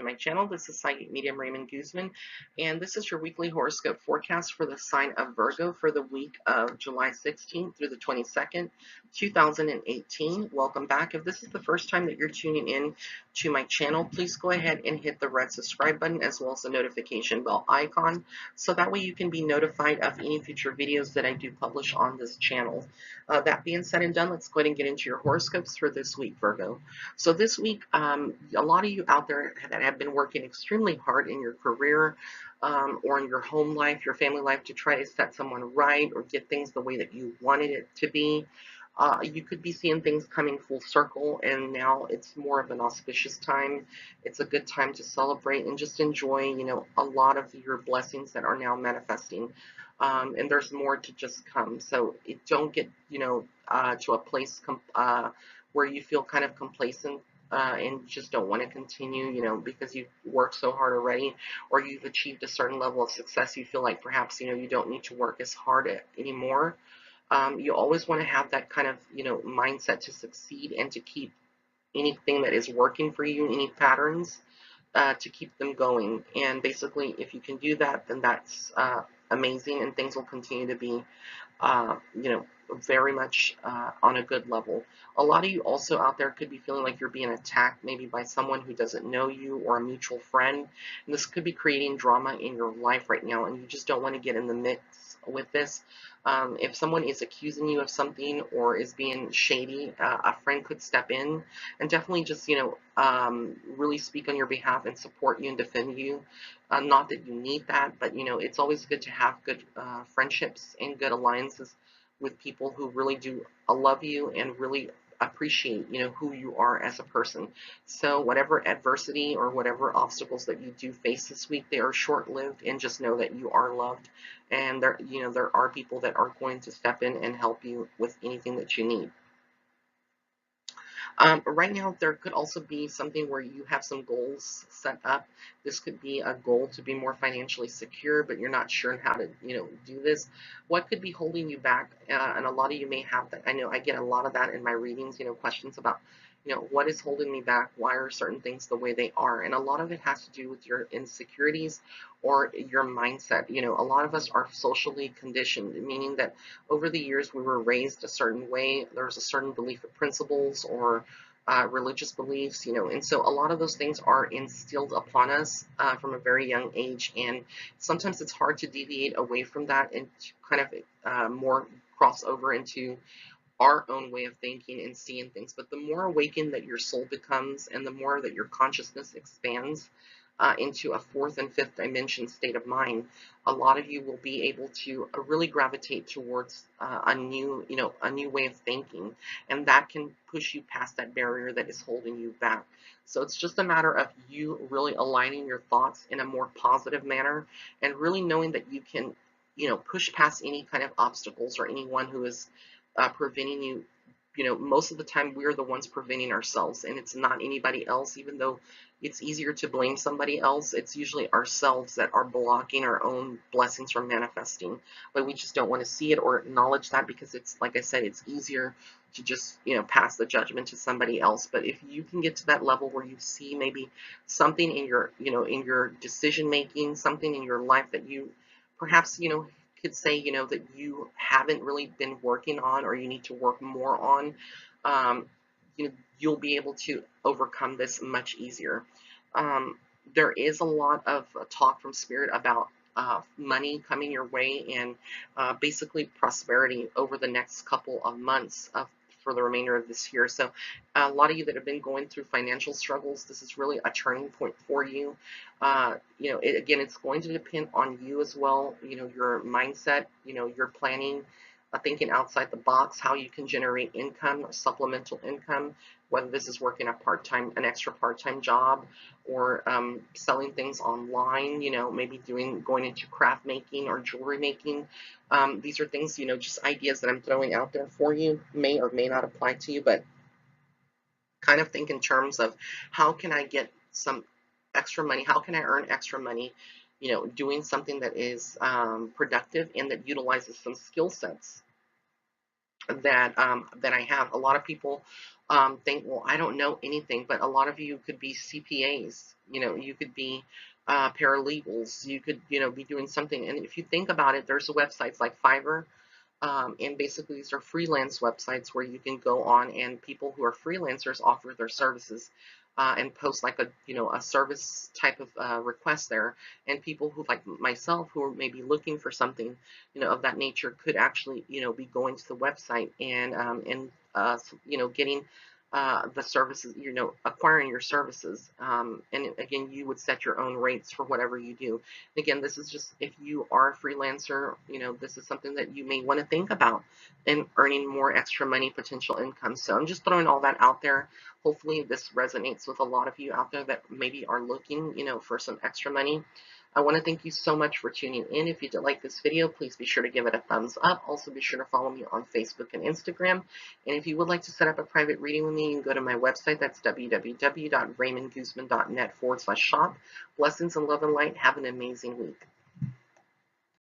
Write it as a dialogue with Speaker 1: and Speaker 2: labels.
Speaker 1: my channel. This is Psychic Medium Raymond Guzman, and this is your weekly horoscope forecast for the sign of Virgo for the week of July 16th through the 22nd, 2018. Welcome back. If this is the first time that you're tuning in to my channel, please go ahead and hit the red subscribe button as well as the notification bell icon, so that way you can be notified of any future videos that I do publish on this channel. That being said and done, let's go ahead and get into your horoscopes for this week, Virgo. So this week, a lot of you out there that have been working extremely hard in your career or in your home life, your family life, to try to set someone right or get things the way that you wanted it to be. You could be seeing things coming full circle, and now it's more of an auspicious time. It's a good time to celebrate and just enjoy, a lot of your blessings that are now manifesting. And there's more to just come. So don't get, to a place where you feel kind of complacent and just don't want to continue, because you've worked so hard already, or you've achieved a certain level of success. You feel like perhaps, you don't need to work as hard anymore. You always want to have that kind of, mindset to succeed and to keep anything that is working for you, any patterns, to keep them going. And basically, if you can do that, then that's amazing, and things will continue to be, very much on a good level. A lot of you also out there could be feeling like you're being attacked, maybe by someone who doesn't know you or a mutual friend. And this could be creating drama in your life right now, and you just don't want to get in the mix with this. If someone is accusing you of something or is being shady, a friend could step in and definitely just, really speak on your behalf and support you and defend you. Not that you need that, but, it's always good to have good friendships and good alliances with people who really do love you and really appreciate, who you are as a person. So whatever adversity or whatever obstacles that you do face this week, they are short-lived, and just know that you are loved, and there are people that are going to step in and help you with anything that you need. Right now, there could also be something where you have some goals set up. This could be a goal to be more financially secure, but you're not sure how to, do this. What could be holding you back? And a lot of you may have that. I know I get a lot of that in my readings, questions about, what is holding me back? Why are certain things the way they are? And a lot of it has to do with your insecurities or your mindset. A lot of us are socially conditioned, meaning that over the years we were raised a certain way. There's a certain belief of principles or religious beliefs, and so a lot of those things are instilled upon us from a very young age, and sometimes it's hard to deviate away from that and to kind of more cross over into our own way of thinking and seeing things. But the more awakened that your soul becomes, and the more that your consciousness expands into a fourth and fifth dimension state of mind, a lot of you will be able to really gravitate towards a new way of thinking, and that can push you past that barrier that is holding you back. So it's just a matter of you really aligning your thoughts in a more positive manner, and really knowing that you can, push past any kind of obstacles or anyone who is preventing you. Most of the time we're the ones preventing ourselves, and it's not anybody else. Even though it's easier to blame somebody else, it's usually ourselves that are blocking our own blessings from manifesting. But we just don't want to see it or acknowledge that, because it's, like I said, it's easier to just, pass the judgment to somebody else. But if you can get to that level where you see maybe something in your, in your decision making, something in your life that you perhaps, could say, that you haven't really been working on, or you need to work more on, um, you'll be able to overcome this much easier. There is a lot of talk from spirit about money coming your way, and basically prosperity over the next couple of months for the remainder of this year. So a lot of you that have been going through financial struggles, this is really a turning point for you. Again, it's going to depend on you as well, your mindset, your planning, thinking outside the box, how you can generate income or supplemental income, whether this is working an extra part-time job, or selling things online, maybe going into craft making or jewelry making. These are things, just ideas that I'm throwing out there for you. May or may not apply to you, but kind of think in terms of, how can I get some extra money? How can I earn extra money, doing something that is productive and that utilizes some skill sets that I have. A lot of people think, well, I don't know anything, but a lot of you could be CPAs. You could be paralegals. You could, be doing something. And if you think about it, there's websites like Fiverr. And basically, these are freelance websites where you can go on and people who are freelancers offer their services and post like a service type of request there. And people who like myself who are maybe looking for something, of that nature could actually, be going to the website and getting the services, acquiring your services. And again, you would set your own rates for whatever you do. Again, this is just if you are a freelancer, this is something that you may want to think about and earning more extra money, potential income. So I'm just throwing all that out there. Hopefully this resonates with a lot of you out there that maybe are looking, for some extra money. I want to thank you so much for tuning in. If you did like this video, please be sure to give it a thumbs up. Also be sure to follow me on Facebook and Instagram. And if you would like to set up a private reading with me, you can go to my website. That's www.raymondguzman.net/shop. Blessings and love and light. Have an amazing week.